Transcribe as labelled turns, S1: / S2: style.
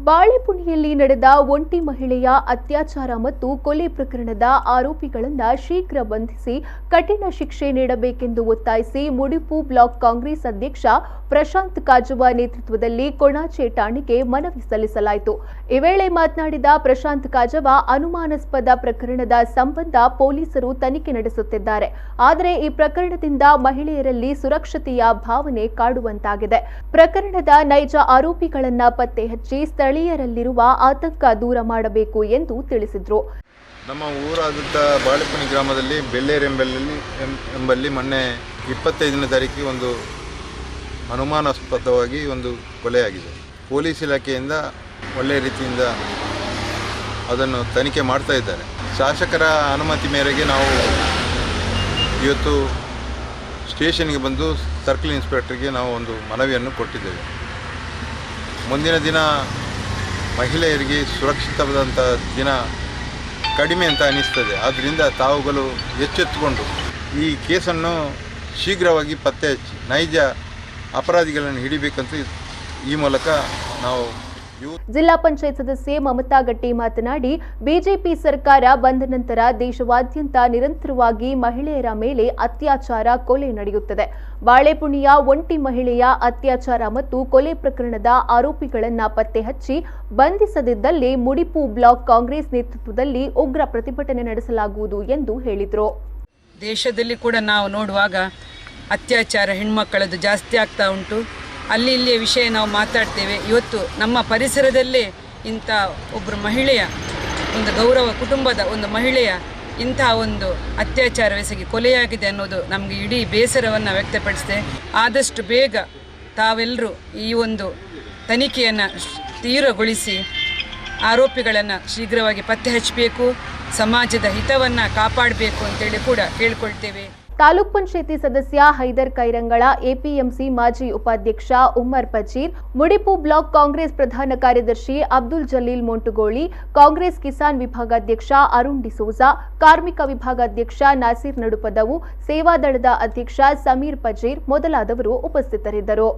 S1: ಬಾಳೆಪುಣಿಯಲ್ಲಿ ನಡೆದ ಒಂಟಿ ಮಹಿಳೆಯ ಅತ್ಯಾಚಾರ ಮತ್ತು ಕೊಲೆ ಪ್ರಕರಣದ ಆರೋಪಿಗಳನ್ನು ಶೀಘ್ರ ಬಂಧಿಸಿ ಕಠಿಣ ಶಿಕ್ಷೆ ನೀಡಬೇಕೆಂದು ಒತ್ತಾಯಿಸಿ ಮುಡಿಪು ಬ್ಲಾಕ್ ಕಾಂಗ್ರೆಸ್ ಅಧ್ಯಕ್ಷ ಪ್ರಶಾಂತ್ ಕಾಜವಾ ನೇತೃತ್ವದಲ್ಲಿ ಕೊಣಾಚೆ ಠಾಣೆಗೆ ಮನವಿ ಸಲ್ಲಿಸಲಾಯಿತು. ಈ ವೇಳೆ ಮಾತನಾಡಿದ ಪ್ರಶಾಂತ್ ಕಾಜವಾ, ಅನುಮಾನಾಸ್ಪದ ಪ್ರಕರಣದ ಸಂಬಂಧ ಪೊಲೀಸರು ತನಿಖೆ ನಡೆಸುತ್ತಿದ್ದಾರೆ. ಆದರೆ ಈ ಪ್ರಕರಣದಿಂದ ಮಹಿಳೆಯರಲ್ಲಿ ಸುರಕ್ಷತೆಯ ಭಾವನೆ ಕಾಡುವಂತಾಗಿದೆ. ಪ್ರಕರಣದ ನೈಜ ಆರೋಪಿಗಳನ್ನು ಪತ್ತೆ ಹಚ್ಚಿ ಸ್ಥಳೀಯರಲ್ಲಿರುವ ಆತಂಕ ದೂರ ಮಾಡಬೇಕು ಎಂದು ತಿಳಿಸಿದರು.
S2: ನಮ್ಮ ಊರಾದಂಥ ಬಾಳೆಪುಣಿ ಗ್ರಾಮದಲ್ಲಿ ಬೆಳ್ಳೇರ್ ಎಂಬಲ್ಲಿ ಮೊನ್ನೆ 25ನೇ ತಾರೀಕಿಗೆ ಒಂದು ಅನುಮಾನಾಸ್ಪದವಾಗಿ ಒಂದು ಕೊಲೆಯಾಗಿದೆ. ಪೊಲೀಸ್ ಇಲಾಖೆಯಿಂದ ಒಳ್ಳೆಯ ರೀತಿಯಿಂದ ಅದನ್ನು ತನಿಖೆ ಮಾಡ್ತಾ ಇದ್ದಾರೆ. ಶಾಸಕರ ಅನುಮತಿ ಮೇರೆಗೆ ನಾವು ಇವತ್ತು ಸ್ಟೇಷನ್ಗೆ ಬಂದು ಸರ್ಕಲ್ ಇನ್ಸ್ಪೆಕ್ಟರ್ಗೆ ನಾವು ಒಂದು ಮನವಿಯನ್ನು ಕೊಟ್ಟಿದ್ದೇವೆ. ಮುಂದಿನ ದಿನ ಮಹಿಳೆಯರಿಗೆ ಸುರಕ್ಷಿತವಾದಂಥ ದಿನ ಕಡಿಮೆ ಅಂತ ಅನಿಸ್ತದೆ. ಆದ್ದರಿಂದ ತಾವುಗಳು ಎಚ್ಚೆತ್ತುಕೊಂಡು ಈ ಕೇಸನ್ನು ಶೀಘ್ರವಾಗಿ ಪತ್ತೆ ಹಚ್ಚಿ ನೈಜ ಅಪರಾಧಿಗಳನ್ನು ಹಿಡಿಬೇಕಂತ ಈ ಮೂಲಕ ನಾವು
S1: ಜಿಲ್ಲಾ ಪಂಚಾಯತ್ ಸದಸ್ಯೆ ಮಮತಾ ಗಟ್ಟಿ ಮಾತನಾಡಿ, ಬಿಜೆಪಿ ಸರ್ಕಾರ ಬಂದ ನಂತರ ದೇಶವಾದ್ಯಂತ ನಿರಂತರವಾಗಿ ಮಹಿಳೆಯರ ಮೇಲೆ ಅತ್ಯಾಚಾರ, ಕೊಲೆ ನಡೆಯುತ್ತದೆ. ಬಾಳೆಪುಣಿಯ ಒಂಟಿ ಮಹಿಳೆಯ ಅತ್ಯಾಚಾರ ಮತ್ತು ಕೊಲೆ ಪ್ರಕರಣದ ಆರೋಪಿಗಳನ್ನು ಪತ್ತೆ ಹಚ್ಚಿ ಬಂಧಿಸದಿದ್ದಲ್ಲಿ ಮುಡಿಪು ಬ್ಲಾಕ್ ಕಾಂಗ್ರೆಸ್ ನೇತೃತ್ವದಲ್ಲಿ ಉಗ್ರ ಪ್ರತಿಭಟನೆ ನಡೆಸಲಾಗುವುದು ಎಂದು ಹೇಳಿದರು.
S3: ದೇಶದಲ್ಲಿ ಕೂಡ ನಾವು ನೋಡುವಾಗ ಅತ್ಯಾಚಾರ ಹೆಣ್ಮಕ್ಕಳದ್ದು ಜಾಸ್ತಿ ಆಗ್ತಾ ಉಂಟು. ಅಲ್ಲಿ ಇಲ್ಲಿಯ ವಿಷಯ ನಾವು ಮಾತಾಡ್ತೇವೆ. ಇವತ್ತು ನಮ್ಮ ಪರಿಸರದಲ್ಲೇ ಇಂಥ ಒಬ್ಬರು ಮಹಿಳೆಯ ಒಂದು ಗೌರವ, ಕುಟುಂಬದ ಒಂದು ಮಹಿಳೆಯ ಇಂಥ ಒಂದು ಅತ್ಯಾಚಾರವೆಸಗಿ ಕೊಲೆಯಾಗಿದೆ ಅನ್ನೋದು ನಮಗೆ ಇಡೀ ಬೇಸರವನ್ನು ವ್ಯಕ್ತಪಡಿಸಿದೆ. ಆದಷ್ಟು ಬೇಗ ತಾವೆಲ್ಲರೂ ಈ ಒಂದು ತನಿಖೆಯನ್ನು ತೀವ್ರಗೊಳಿಸಿ ಆರೋಪಿಗಳನ್ನು ಶೀಘ್ರವಾಗಿ ಪತ್ತೆ ಹಚ್ಚಬೇಕು, ಸಮಾಜದ ಹಿತವನ್ನು ಕಾಪಾಡಬೇಕು ಅಂತೇಳಿ ಕೂಡ ಕೇಳಿಕೊಳ್ತೇವೆ.
S1: ತಾಲೂಕ್ ಪಂಚಾಯಿತಿ ಸದಸ್ಯ ಹೈದರ್ ಕೈರಂಗಳ, ಎಪಿಎಂಸಿ ಮಾಜಿ ಉಪಾಧ್ಯಕ್ಷ ಉಮ್ಮರ್ ಪಜೀರ್, ಮುಡಿಪು ಬ್ಲಾಕ್ ಕಾಂಗ್ರೆಸ್ ಪ್ರಧಾನ ಕಾರ್ಯದರ್ಶಿ ಅಬ್ದುಲ್ ಜಲೀಲ್ ಮೊಂಟುಗೋಳಿ, ಕಾಂಗ್ರೆಸ್ ಕಿಸಾನ್ ವಿಭಾಗಾಧ್ಯಕ್ಷ ಅರುಣ್ ಡಿಸೋಜಾ, ಕಾರ್ಮಿಕ ವಿಭಾಗಾಧ್ಯಕ್ಷ ನಾಸೀರ್ ನಡುಪದವು, ಸೇವಾದಳದ ಅಧ್ಯಕ್ಷ ಸಮೀರ್ ಪಜೀರ್ ಮೊದಲಾದವರು ಉಪಸ್ಥಿತರಿದ್ದರು.